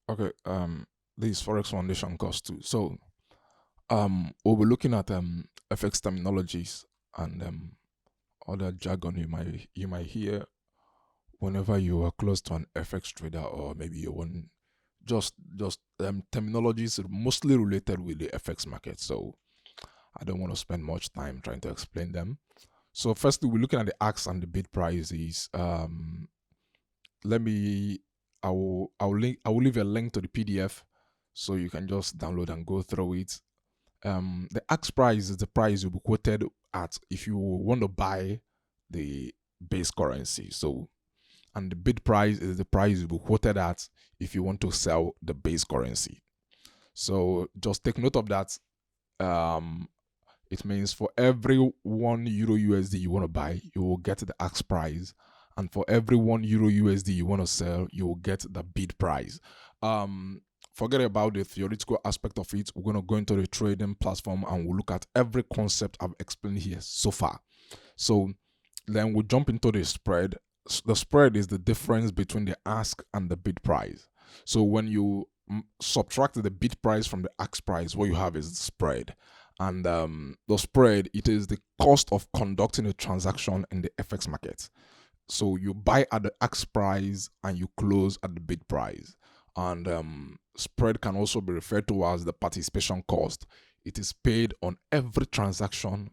Okay, this Forex Foundation course too. So, we'll be looking at FX terminologies and other jargon you might hear whenever you are close to an FX trader, or maybe you want just terminologies mostly related with the FX market. So I don't want to spend much time trying to explain them. So firstly, we're looking at the ask and the bid prices. Let me I will leave a link to the PDF so you can just download and go through it. The ask price is the price you'll be quoted at if you want to buy the base currency. So, and the bid price is the price you'll be quoted at if you want to sell the base currency. So just take note of that. Um, it means for every €1 USD you want to buy, you will get the ask price, and for every €1 USD you want to sell, you will get the bid price. Forget about the theoretical aspect of it. We're going to go into the trading platform and we'll look at every concept I've explained here so far. So then we'll jump into the spread. The spread is the difference between the ask and the bid price. So when you subtract the bid price from the ask price, what you have is the spread. And the spread, it is the cost of conducting a transaction in the FX market. So you buy at the ask price and you close at the bid price. And spread can also be referred to as the participation cost. It is paid on every transaction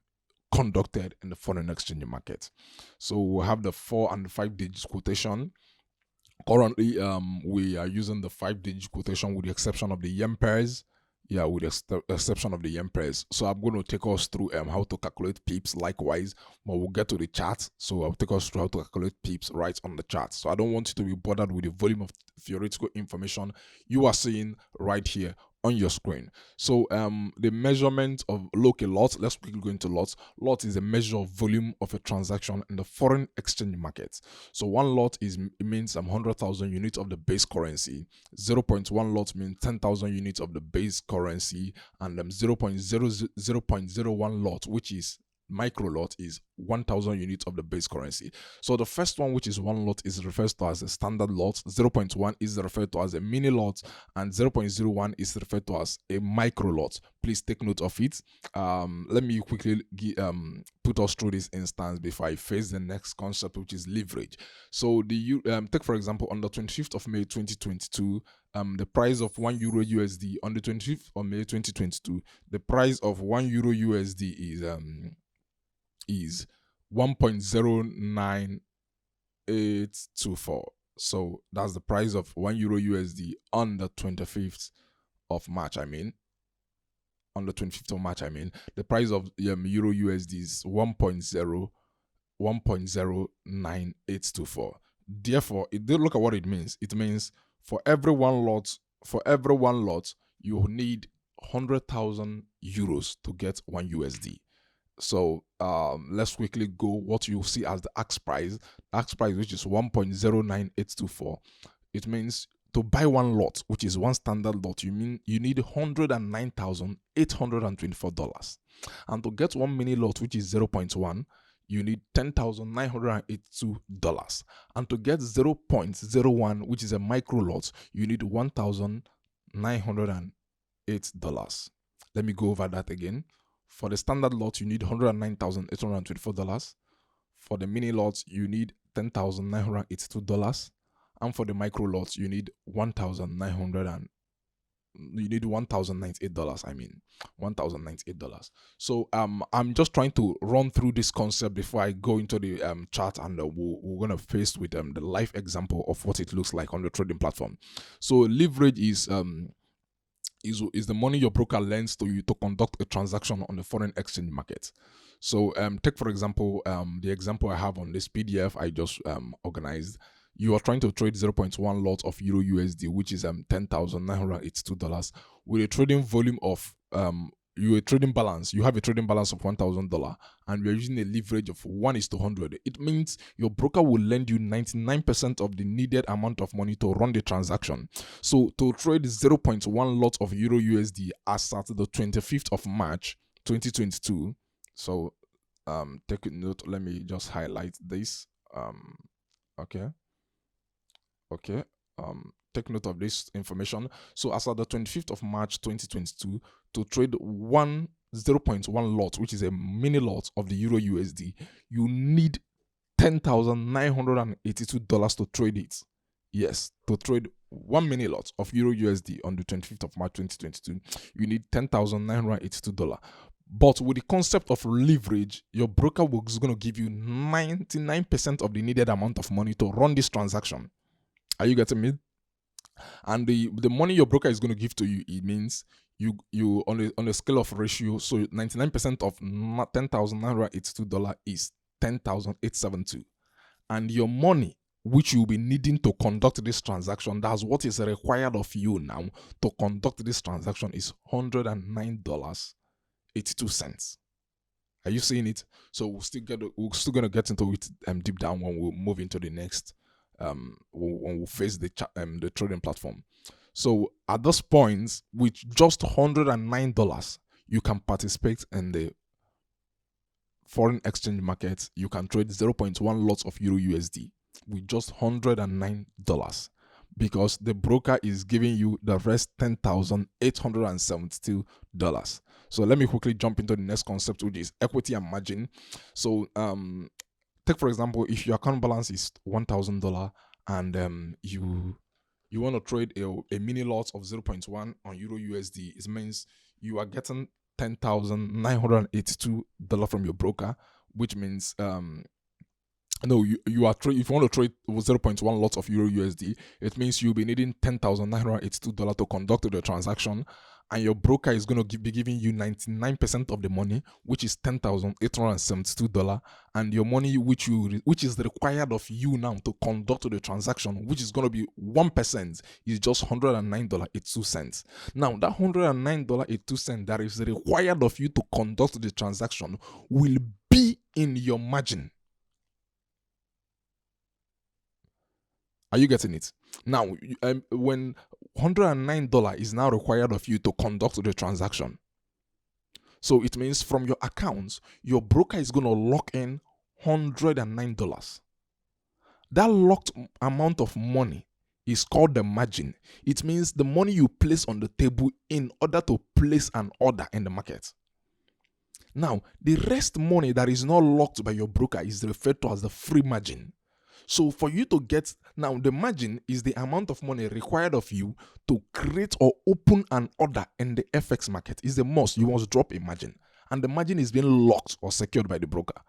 conducted in the foreign exchange market. So we have the 4 and 5 digits quotation. Currently, we are using the 5 digit quotation with the exception of the yen pairs. Yeah, with the exception of the yen pairs. So I'm going to take us through how to calculate pips likewise, but we'll get to the chart. So I'll take us through how to calculate pips right on the chart. So I don't want you to be bothered with the volume of theoretical information you are seeing right here on your screen. So the measurement of lot, let's quickly go into lots. Lot is a measure of volume of a transaction in the foreign exchange market. So one lot means 100,000 units of the base currency. 0.1 lot means 10,000 units of the base currency, and 0.01 lot, which is micro lot, is 1,000 units of the base currency. So the first one, which is one lot, is referred to as a standard lot. 0.1 is referred to as a mini lot, and 0.01 is referred to as a micro lot. Please take note of it. Let me quickly put us through this instance before I face the next concept, which is leverage. So take for example on the 25th of May 2022, the price of €1 USD on the 25th of May 2022, the price of €1 USD is 1.09824. So that's the price of €1 USD on the 25th of March. On the 25th of March, the price of Euro USD is 1.09824. Therefore, look at what it means. It means for every one lot, you need 100,000 euros to get one USD. So let's quickly go what you see as the ask price. The ask price, which is 1.09824. It means to buy one lot, which is one standard lot, you need $109,824. And to get one mini lot, which is 0.1, you need $10,982. And to get 0.01, which is a micro lot, you need $1,908. Let me go over that again. For the standard lot, you need $109,824. For the mini lot, you need $10,982. And for the micro lots, you need $1,098. $1,098. So I'm just trying to run through this concept before I go into the chart, and we're gonna face with the live example of what it looks like on the trading platform. So leverage is the money your broker lends to you to conduct a transaction on the foreign exchange market. So take for example the example I have on this PDF I just organized. You are trying to trade 0.1 lot of Euro USD, which is $10,982, with a trading volume of you have a trading balance of $1,000, and we are using a leverage of 1:100. It means your broker will lend you 99% of the needed amount of money to run the transaction. So to trade 0.1 lot of Euro USD as at the 25th of March 2022. So take a note. Let me just highlight this. Okay. take note of this information. So as of the 25th of March 2022, to trade 0.1 lot, which is a mini lot of the Euro USD, you need $10,982 to trade it. Yes, to trade 1 mini lot of Euro USD on the 25th of March 2022, you need $10,982. But with the concept of leverage, your broker is going to give you 99% of the needed amount of money to run this transaction. Are you getting me? And the money your broker is going to give to you, it means you on a scale of ratio, so 99% of $10,982 is $10,872. And your money, which you'll be needing to conduct this transaction, that's what is required of you now to conduct this transaction, is $109.82. Are you seeing it? So we're still gonna get into it deep down when we move into the next when we face the trading platform. So at this point, with just $109, you can participate in the foreign exchange market. You can trade 0.1 lots of Euro USD with just $109, because the broker is giving you the rest $10,872. So let me quickly jump into the next concept, which is equity and margin. So take for example, if your account balance is $1,000 and you want to trade a mini lot of 0.1 on Euro USD, it means you are getting $10,982 from your broker, which means no, you are if you want to trade 0.1 lots of Euro USD, it means you'll be needing $10,982 to conduct the transaction, and your broker is going to be giving you 99% of the money, which is $10,872, and your money which is required of you now to conduct the transaction, which is going to be 1%, is just $109.82. Now that $109.82 that is required of you to conduct the transaction will be in your margin. Are you getting it? Now, when $109 is now required of you to conduct the transaction, so it means from your accounts, your broker is going to lock in $109. That locked amount of money is called the margin. It means the money you place on the table in order to place an order in the market. Now, the rest money that is not locked by your broker is referred to as the free margin. So for you to get, now the margin is the amount of money required of you to create or open an order in the FX market. It's a must. You must drop a margin, and the margin is being locked or secured by the broker.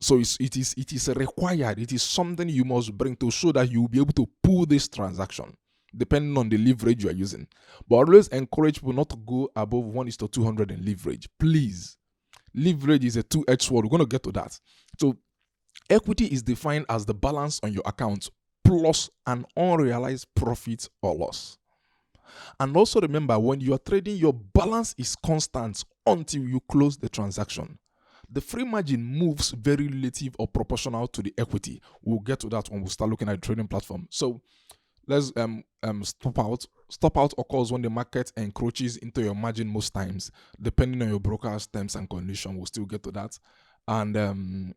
So it is required. It is something you must bring to show that you will be able to pull this transaction, depending on the leverage you are using. But always encourage people not to go above 1:200 in leverage. Please. Leverage is a two-edged sword. We're going to get to that. So equity is defined as the balance on your account plus an unrealized profit or loss. And also remember, when you are trading, your balance is constant until you close the transaction. The free margin moves very relative or proportional to the equity. We'll get to that when we start looking at the trading platform. So let's stop out. Stop out occurs when the market encroaches into your margin most times, depending on your broker's terms and conditions. We'll still get to that. And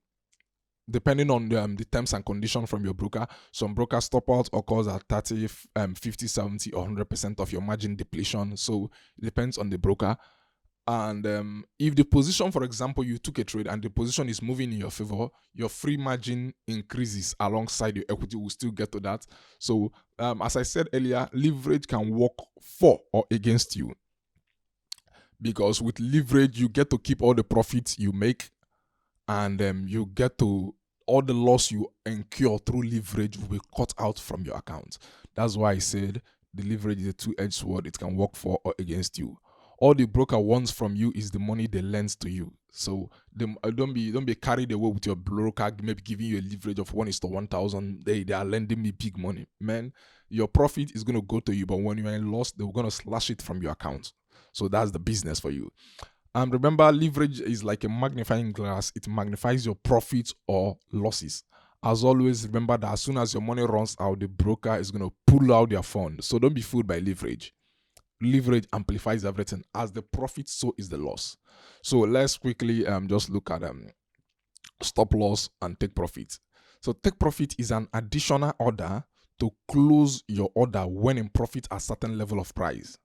depending on the terms and conditions from your broker, some broker stop out occurs at 30, 50, 70, or 100% of your margin depletion. So it depends on the broker. And if the position, for example, you took a trade and the position is moving in your favor, your free margin increases alongside your equity. We'll still get to that. So as I said earlier, leverage can work for or against you, because with leverage you get to keep all the profits you make, and you get to, all the loss you incur through leverage will be cut out from your account. That's why I said the leverage is a two-edged sword. It can work for or against you. All the broker wants from you is the money they lend to you. So don't be carried away with your broker maybe giving you a leverage of 1:1,000. They are lending me big money. Man, your profit is going to go to you, but when you are in loss, they're going to slash it from your account. So that's the business for you. Remember, leverage is like a magnifying glass. It magnifies your profits or losses. As always, remember that as soon as your money runs out, the broker is going to pull out their fund. So don't be fooled by leverage. Leverage amplifies everything. As the profit, so is the loss. So let's quickly just look at stop loss and take profit. So take profit is an additional order to close your order when in profit at certain level of price.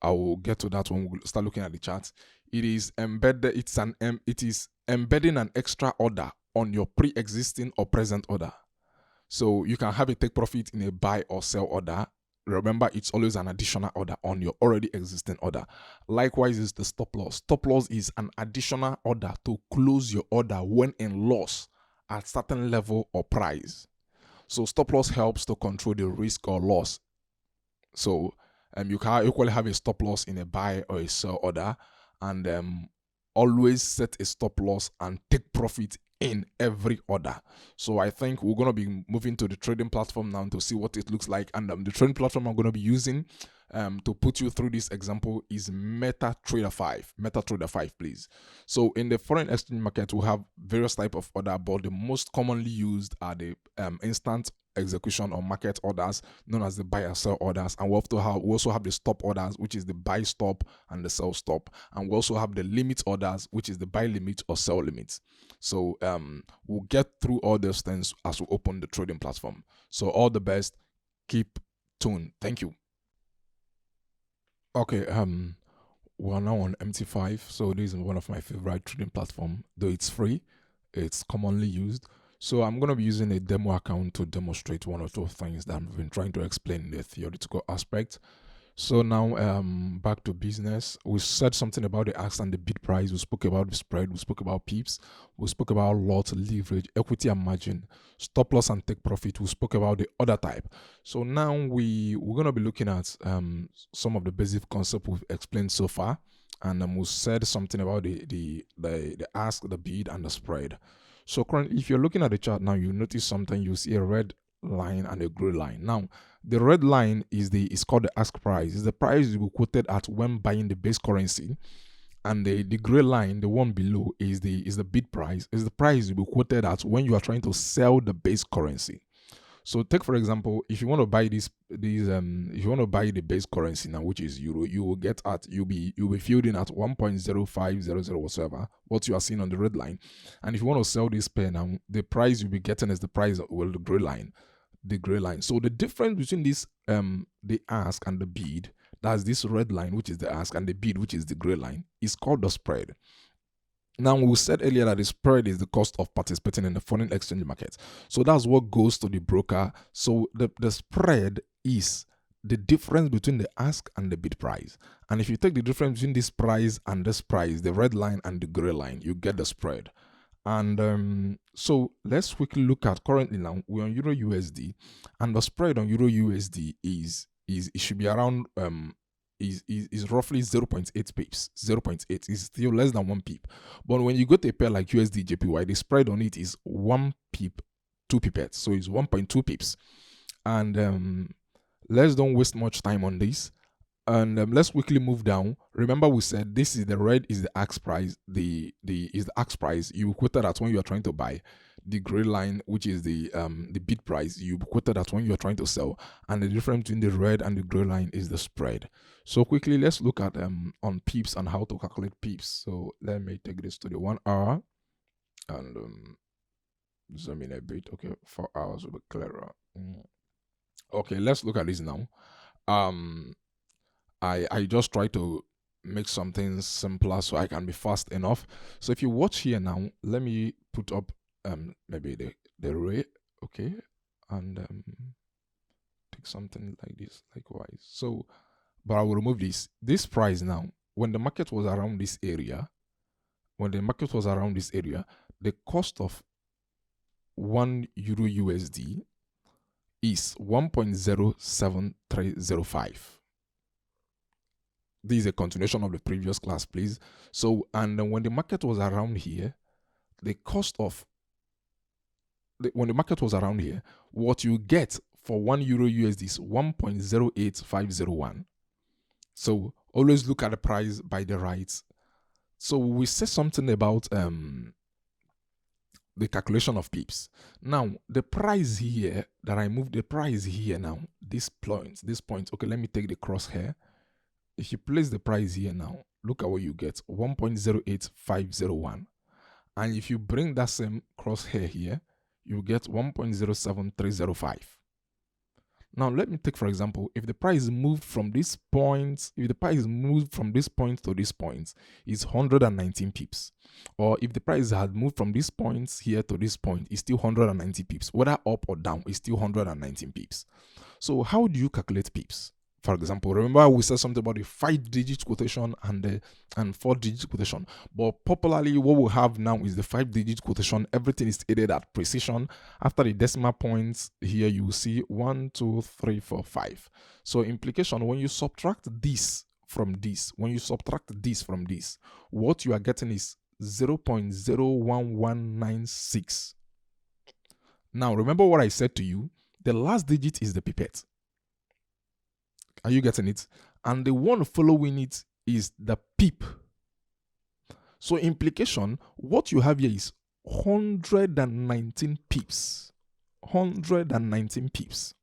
I will get to that when we start looking at the chart. It is embedded. It is embedding an extra order on your pre-existing or present order. So you can have a take profit in a buy or sell order. Remember, it's always an additional order on your already existing order. Likewise is the stop loss. Stop loss is an additional order to close your order when in loss at certain level or price. So stop loss helps to control the risk or loss. So you can equally have a stop loss in a buy or a sell order, and always set a stop loss and take profit in every order. So I think we're going to be moving to the trading platform now to see what it looks like. And the trading platform I'm going to be using to put you through this example is MetaTrader 5. MetaTrader 5, please. So in the foreign exchange market, we have various types of order, but the most commonly used are the instant execution or market orders known as the buy and sell orders, and we also have the stop orders, which is the buy stop and the sell stop, and we also have the limit orders, which is the buy limit or sell limit. So we'll get through all those things as we open the trading platform. So all the best, keep tuned. Thank you. Okay, we're now on MT5. So this is one of my favorite trading platform, though it's free, it's commonly used. So I'm going to be using a demo account to demonstrate one or two things that I've been trying to explain in the theoretical aspect. So now back to business. We said something about the ask and the bid price. We spoke about the spread. We spoke about pips. We spoke about lot, leverage, equity and margin, stop loss and take profit. We spoke about the other type. So now we're going to be looking at some of the basic concepts we've explained so far. And we said something about the ask, the bid, and the spread. So currently, if you're looking at the chart now, you notice something. You see a red line and a gray line. Now, the red line is called the ask price. It's the price you will quoted at when buying the base currency, and the gray line, the one below, is the bid price. Is the price you will quoted at when you are trying to sell the base currency. So take for example, if you want to buy if you want to buy the base currency now, which is euro, you will get at you'll be filled in at 1.0500 whatsoever, what you are seeing on the red line. And if you want to sell this pair now, the price you'll be getting is the price, well, the gray line. So the difference between this the ask and the bid, that's this red line, which is the ask, and the bid, which is the gray line, is called the spread. Now, we said earlier that the spread is the cost of participating in the foreign exchange market. So that's what goes to the broker. So the spread is the difference between the ask and the bid price. And if you take the difference between this price and this price, the red line and the gray line, you get the spread. And so let's quickly look at currently now we're on Euro USD, and the spread on Euro USD is it should be around is roughly 0.8 pips. 0.8 is still less than 1 pip. But when you go to a pair like USD JPY, the spread on it is 1 pip, 2 pipettes. So it's 1.2 pips. And let's don't waste much time on this. And let's quickly move down. Remember, we said this is the red is the ask price. The is the ask price you quoted at when you are trying to buy. The gray line, which is the bid price, you quoted at when you are trying to sell. And the difference between the red and the gray line is the spread. So quickly, let's look at on pips and how to calculate pips. So let me take this to the 1 hour and zoom in a bit. Okay, 4 hours will be clearer. Okay, let's look at this now. I just try to make something simpler so I can be fast enough. So if you watch here now, let me put up maybe the rate, okay, and take something like this likewise. So, but I will remove this price now. When the market was around this area, the cost of 1 euro USD is 1.07305. This is a continuation of the previous class, please. So, and then when the market was around here, the cost of when the market was around here, what you get for 1 euro USD is 1.08501. So always look at the price by the right. So we said something about the calculation of pips. Now the price here that I moved the price here now, this point. Okay, let me take the crosshair. If you place the price here now, look at what you get, 1.08501. And if you bring that same crosshair here, you get 1.07305. Now, let me take, for example, if the price moved from this point, if the price moved from this point to this point, it's 119 pips. Or if the price had moved from this point here to this point, it's still 190 pips. Whether up or down, it's still 119 pips. So how do you calculate pips? For example, remember we said something about the 5-digit quotation and the 4-digit quotation. But popularly, what we have now is the 5-digit quotation. Everything is added at precision. After the decimal points here, you will see 1, 2, 3, 4, 5. So implication, when you subtract this from this, when you subtract this from this, what you are getting is 0.01196. Now, remember what I said to you? The last digit is the pipette. Are you getting it? And the one following it is the pip. So implication, what you have here is 119 pips. 119 pips.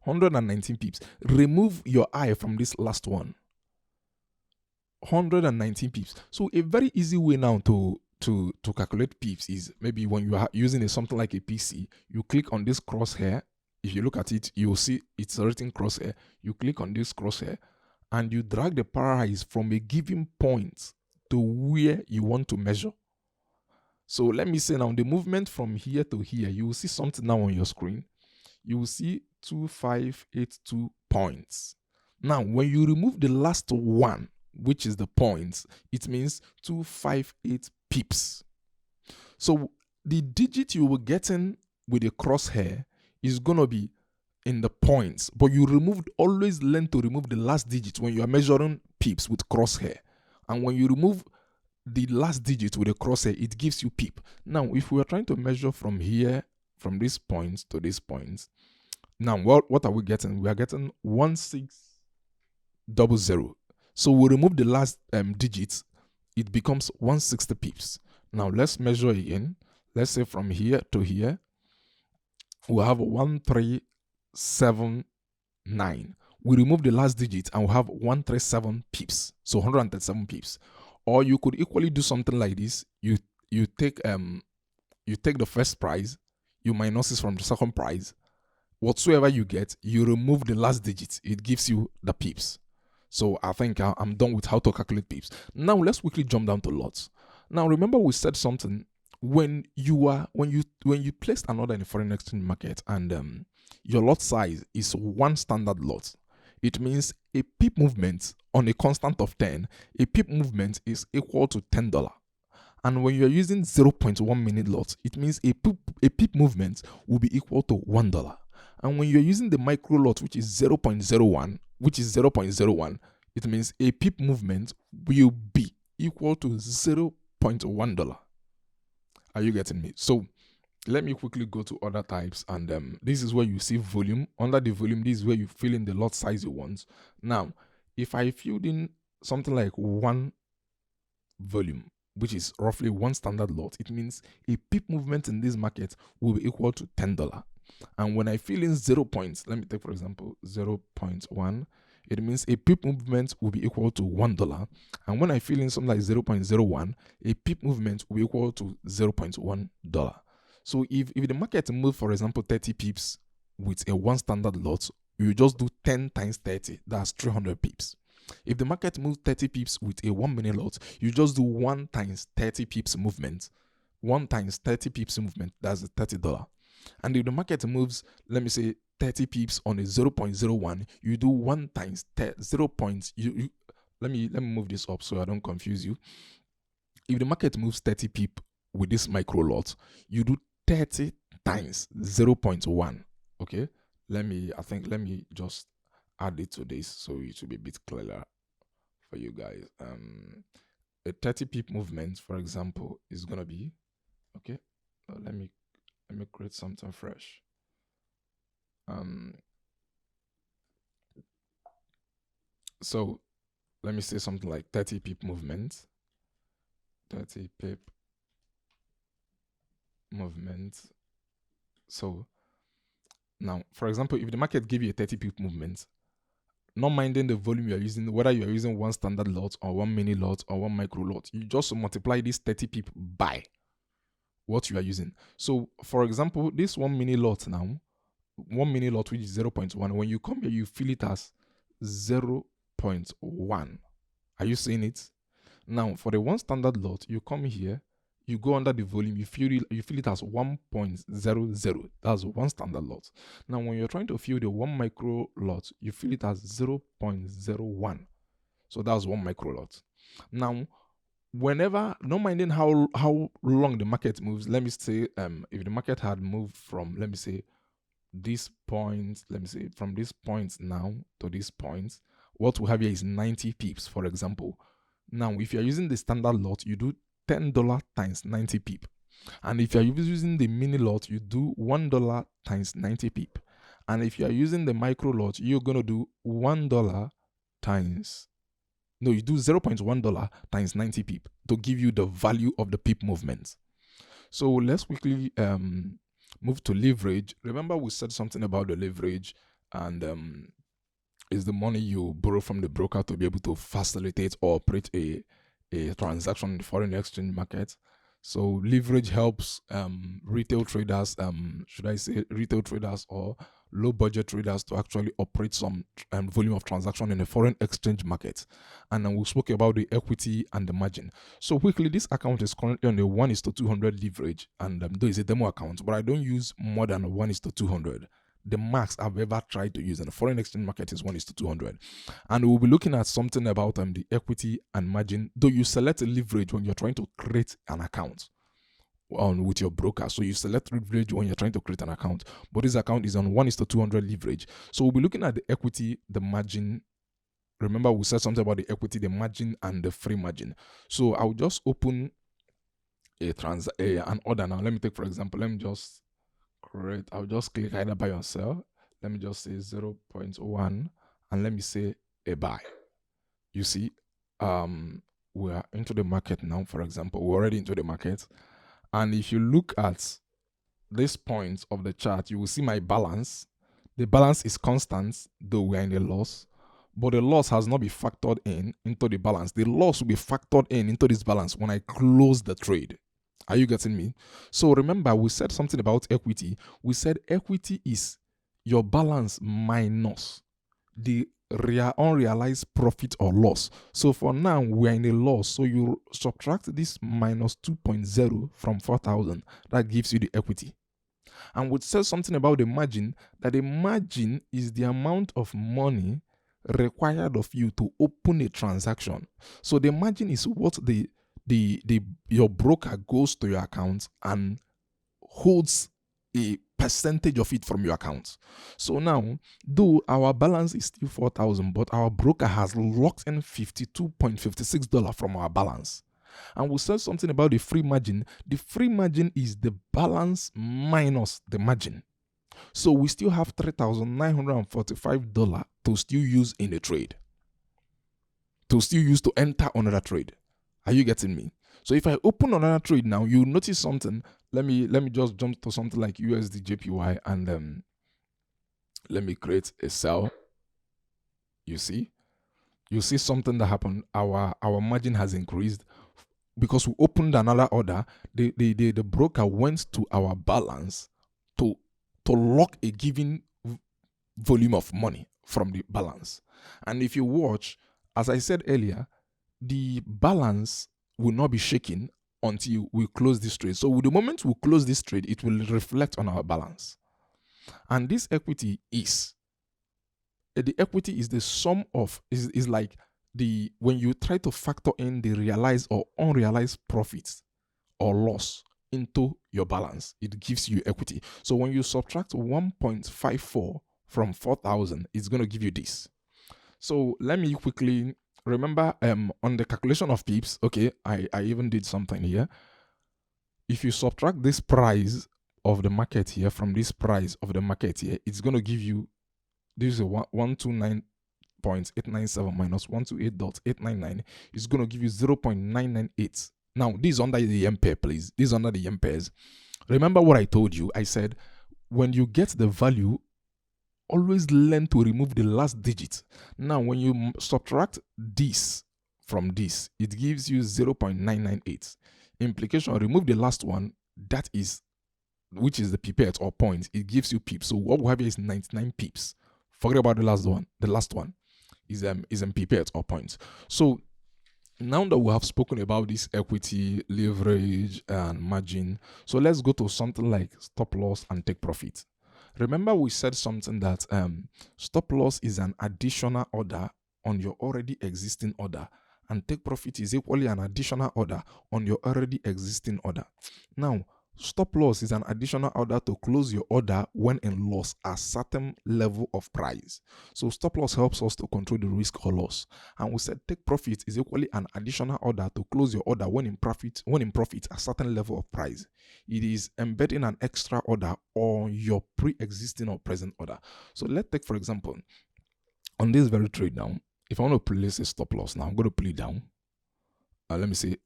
119 pips. Remove your eye from this last one. 119 pips. So a very easy way now to calculate pips is maybe when you are using something like a PC, you click on this crosshair. If you look at it, you'll see it's written crosshair. You click on this crosshair and you drag the price from a given point to where you want to measure. So let me say now the movement from here to here, you will see something now on your screen. You will see 2582 points. Now, when you remove the last one, which is the points, it means 258 pips. So the digit you were getting with the crosshair is going to be in the points, but you always learn to remove the last digit when you are measuring pips with crosshair. And when you remove the last digit with a crosshair, it gives you pip. Now, if we are trying to measure from here, from this point to this point, now what are we getting? We are getting 1600. So we remove the last digit, it becomes 160 pips. Now let's measure again. Let's say from here to here, we have 1379. We remove the last digit and we have 137 pips. So 137 pips. Or you could equally do something like this. You take the first price, you minus it from the second price. Whatsoever you get, you remove the last digit. It gives you the pips. So I think I'm done with how to calculate pips. Now let's quickly jump down to lots. Now remember we said something. When you placed an order in the foreign exchange market and your lot size is one standard lot, it means a pip movement on a constant of 10, a pip movement is equal to $10. And when you're using 0.1 minute lots, it means a pip movement will be equal to $1. And when you're using the micro lot, which is 0.01, it means a pip movement will be equal to $0.1. Are you getting me? So let me quickly go to other types, and this is where you see volume. Under the volume, this is where you fill in the lot size you want. Now, if I filled in something like one volume, which is roughly one standard lot, it means a pip movement in this market will be equal to $10. And when I fill in 0 points, let me take for example 0.1, it means a pip movement will be equal to $1. And when I fill in something like 0.01, a pip movement will be equal to $0.1. So if the market moves, for example, 30 pips with a one standard lot, you just do 10 times 30, that's 300 pips. If the market moves 30 pips with a 1 minute lot, you just do 1 times 30 pips movement. 1 times 30 pips movement, that's $30. And if the market moves, let me say 30 pips on a 0.01, you do 1 times 0. Let me move this up so I don't confuse you. If the market moves 30 pip with this micro lot, you do 30 times 0.1. Okay, let me just add it to this so it will be a bit clearer for you guys. A 30 pip movement, for example, is gonna be okay. Let me create something fresh. So let me say something like 30 pip movement. 30 pip movement. So now, for example, if the market give you a 30 pip movement, not minding the volume you're using, whether you're using one standard lot or 1 mini lot or 1 micro lot, you just multiply this 30 pip by what you are using. So for example, this 1 mini lot now, 1 mini lot, which is 0.1. When you come here, you fill it as 0.1. Are you seeing it? Now, for the one standard lot, you come here, you go under the volume, you fill it as 1.00. That's one standard lot. Now, when you're trying to fill the 1 micro lot, you fill it as 0.01. So that's 1 micro lot. Now, whenever, not minding how long the market moves, let me say, if the market had moved from, let me say, this point, from this point now to this point, what we have here is 90 pips, for example. Now, if you're using the standard lot, you do $10 times 90 pip. And if you're using the mini lot, you do $1 times 90 pip. And if you're using the micro lot, you're going to do $1 times, no, you do $0.1 times 90 pip to give you the value of the pip movement. So let's quickly move to leverage. Remember, we said something about the leverage, and is the money you borrow from the broker to be able to facilitate or operate a transaction in the foreign exchange market. So leverage helps retail traders, should I say retail traders or low budget traders, to actually operate some volume of transaction in the foreign exchange market. And then we spoke about the equity and the margin. So quickly, this account is currently on a 1:200 leverage, and though it's a demo account, but I don't use more than 1:200. The max I've ever tried to use in the foreign exchange market is 1:200. And we'll be looking at something about the equity and margin, though you select a leverage when you're trying to create an account with your broker. So you select leverage when you're trying to create an account, but this account is on 1:200 leverage. So we'll be looking at the equity, the margin. Remember, we said something about the equity, the margin, and the free margin. So I'll just open an order now. Let me take, for example, let me just create, I'll just click either buy or sell. Let me just say 0.1 and let me say a buy. You see, we are into the market now. For example, we're already into the market, and if you look at this point of the chart, you will see my balance. The balance is constant, though we are in a loss, but the loss has not been factored into the balance. The loss will be factored into this balance when I close the trade. Are you getting me? So remember, we said something about equity. We said equity is your balance minus the unrealized profit or loss. So for now, we're in a loss. So you subtract this minus 2.0 from 4,000. That gives you the equity. And we said something about the margin, that the margin is the amount of money required of you to open a transaction. So the margin is what your broker goes to your account and holds a percentage of it from your account. So now, though our balance is still 4,000, but our broker has locked in $52.56 from our balance. And we said something about the free margin. The free margin is the balance minus the margin. So we still have $3,945 to still use in the trade, to still use to enter another trade. Are you getting me? So if I open another trade now, you notice something. Let me just jump to something like USD JPY and let me create a sell. You see something that happened. Our margin has increased because we opened another order. The broker went to our balance to lock a given volume of money from the balance. And if you watch, as I said earlier, the balance will not be shaken until we close this trade. So with the moment we close this trade, it will reflect on our balance. And this equity is the sum of, is like when you try to factor in the realized or unrealized profits or loss into your balance, it gives you equity. So when you subtract 1.54 from 4,000, it's going to give you this. So let me quickly remember on the calculation of pips. Okay, I even did something here. If you subtract this price of the market here from this price of the market here, it's going to give you, this is a 129.897 minus 128.899. It's going to give you 0.998. Now, this is under the M pair, please. This is under the M pairs. Remember what I told you. I said, when you get the value, always learn to remove the last digit. Now, when you subtract this from this, it gives you 0.998. Implication, remove the last one, that is which is the pipette or point, it gives you pips. So what we have here is 99 pips. Forget about the last one. The last one is pipette or points. So now that we have spoken about this equity, leverage, and margin, so let's go to something like stop loss and take profit. Remember, we said something that stop loss is an additional order on your already existing order, and take profit is equally an additional order on your already existing order. Now, stop loss is an additional order to close your order when in loss at certain level of price. So stop loss helps us to control the risk or loss. And we said take profit is equally an additional order to close your order when in profit at certain level of price. It is embedding an extra order on your pre-existing or present order. So let's take, for example, on this very trade now, if I want to place a stop loss now, I'm going to pull it down. Let me say,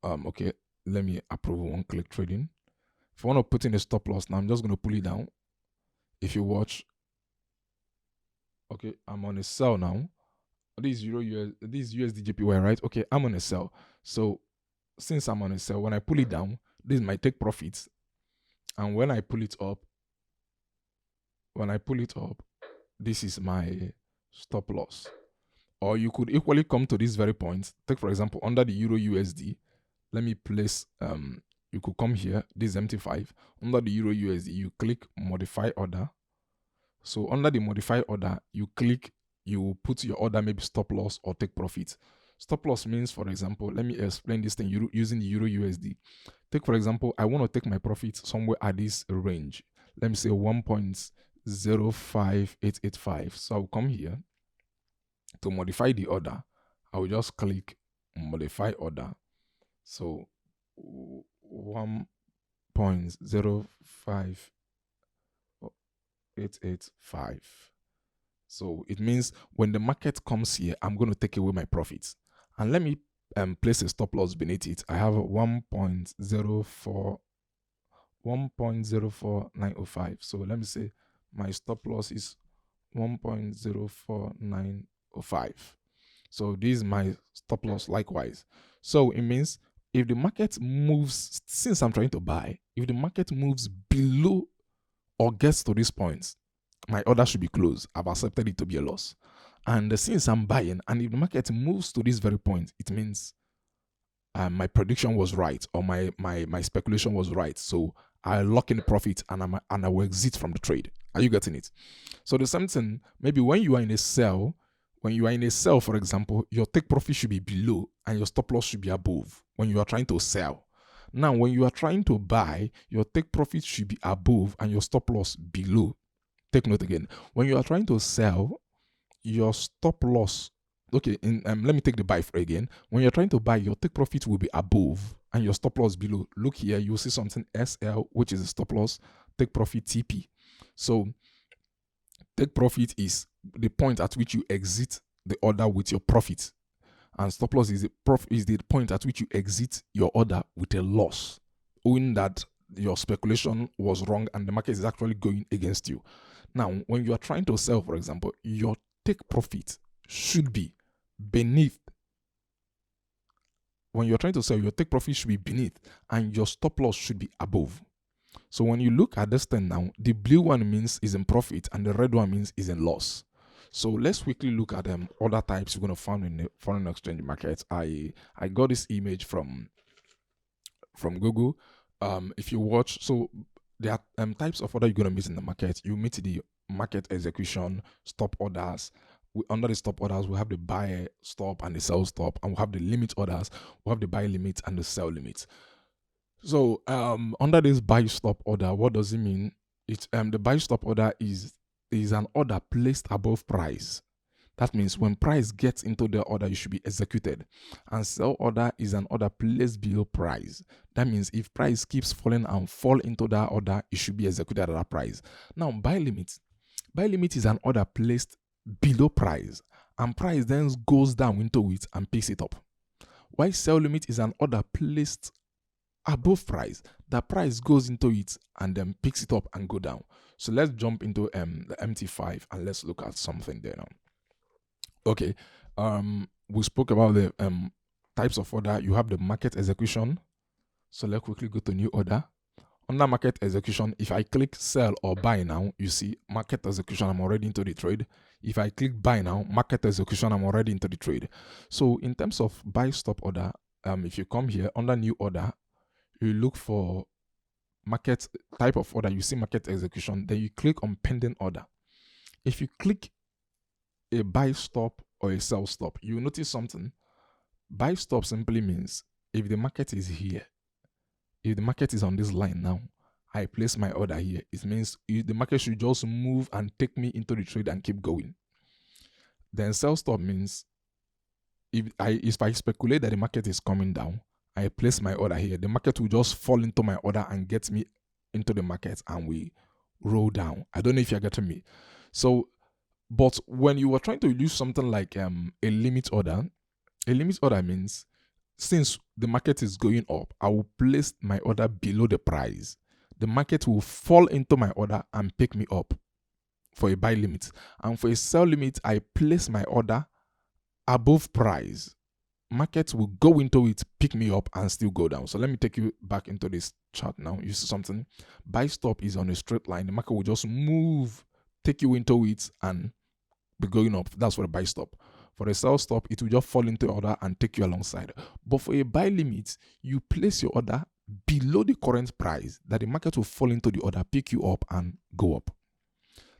okay, let me approve one-click trading. If I want to put in a stop loss now, I'm just going to pull it down. If you watch, okay, I'm on a sell now. This USD JPY, right? Okay, I'm on a sell. So since I'm on a sell, when I pull it down, this is my take profits. And when I pull it up, this is my stop loss. Or you could equally come to this very point. Take, for example, under the Euro USD, let me place, you could come here, this is MT5. Under the Euro USD, you click modify order. So under the modify order, you put your order, maybe stop loss or take profit. Stop loss means, for example, let me explain this thing using the Euro USD. Take, for example, I want to take my profit somewhere at this range. Let me say 1.05885. So I'll come here to modify the order. I will just click modify order. So 1.05885. So it means when the market comes here, I'm going to take away my profits. And let me place a stop loss beneath it. I have 1.04905. So let me say my stop loss is 1.04905. So this is my stop loss likewise. So it means if the market moves, since I'm trying to buy, if the market moves below or gets to this point, my order should be closed. I've accepted it to be a loss. And since I'm buying, and if the market moves to this very point, it means my prediction was right, or my speculation was right. So I lock in the profit and I will exit from the trade. Are you getting it? So the same thing, maybe when you are in a sell, for example, your take profit should be below and your stop loss should be above when you are trying to sell. Now, when you are trying to buy, your take profit should be above and your stop loss below. Take note again. When you are trying to sell, your stop loss, okay, let me take the buy again. When you're trying to buy, your take profit will be above and your stop loss below. Look here, you'll see something SL, which is a stop loss, take profit TP. So take profit is the point at which you exit the order with your profit, and stop loss is the point at which you exit your order with a loss, owing that your speculation was wrong and the market is actually going against you. Now, when you are trying to sell, for example, your take profit should be beneath. When you're trying to sell, your take profit should be beneath and your stop loss should be above. So when you look at this thing now, the blue one means is in profit and the red one means is in loss. So let's quickly look at other types you're going to find in the foreign exchange market. I got this image from Google. If you watch, so there are types of order you're going to meet in the market. You meet the market execution, stop orders. Under the stop orders, we have the buy stop and the sell stop, and we have the limit orders. We have the buy limit and the sell limit. So under this buy stop order, what does it mean? It's the buy stop order is an order placed above price. That means when price gets into the order, it should be executed. And sell order is an order placed below price. That means if price keeps falling and fall into that order, it should be executed at that price. Now, buy limit is an order placed below price, and price then goes down into it and picks it up. While sell limit is an order placed above price, the price goes into it and then picks it up and go down. So let's jump into the MT5 and let's look at something there now. Okay, we spoke about the types of order. You have the market execution. So let's quickly go to new order. under market execution, if I click sell or buy now, you see market execution, I'm already into the trade. If I click buy now, market execution, I'm already into the trade. So in terms of buy stop order, if you come here under new order, you look for market type of order, you see market execution, then you click on pending order. If you click a buy stop or a sell stop, you notice something. Buy stop simply means if the market is here, if the market is on this line now, I place my order here. It means the market should just move and take me into the trade and keep going. Then sell stop means if I speculate that the market is coming down, I place my order here. The market will just fall into my order and get me into the market and we roll down. I don't know if you're getting me. So, but when you are trying to use something like a limit order means since the market is going up, I will place my order below the price. The market will fall into my order and pick me up for a buy limit. And for a sell limit, I place my order above price. Market will go into it, pick me up, and still go down. So let me take you back into this chart now. You see something? Buy stop is on a straight line. The market will just move, take you into it, and be going up. That's for a buy stop. For a sell stop, it will just fall into order and take you alongside. But for a buy limit, you place your order below the current price, that the market will fall into the order, pick you up, and go up.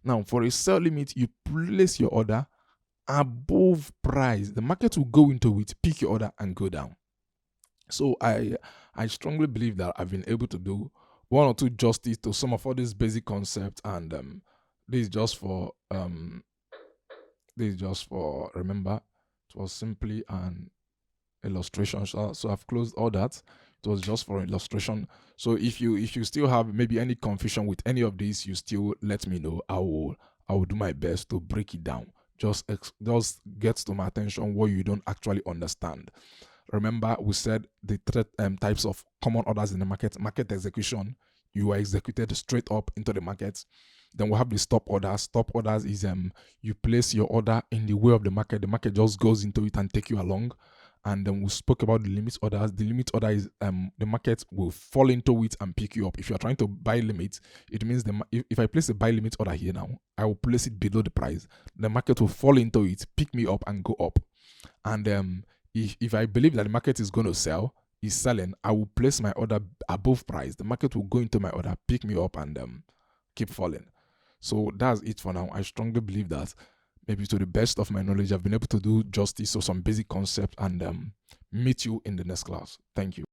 Now, for a sell limit, you place your order above price. The market will go into it, pick your order, and go down. So I strongly believe that I've been able to do one or two justice to some of all these basic concepts, and this is just for remember, it was simply an illustration. So I've closed all that. It was just for illustration. So if you still have maybe any confusion with any of these, you still let me know. I will do my best to break it down. Just gets to my attention what you don't actually understand. Remember, we said the types of common orders in the market. Market execution, you are executed straight up into the market. Then we have the stop orders. Stop orders is you place your order in the way of the market. The market just goes into it and take you along. And then we spoke about the limit orders. The limit order is the market will fall into it and pick you up. If you are trying to buy limits, it means if I place a buy limit order here now, I will place it below the price. The market will fall into it, pick me up, and go up. And if I believe that the market is going to sell, is selling, I will place my order above price. The market will go into my order, pick me up, and keep falling. So that's it for now. I strongly believe that maybe to the best of my knowledge, I've been able to do justice to some basic concepts and meet you in the next class. Thank you.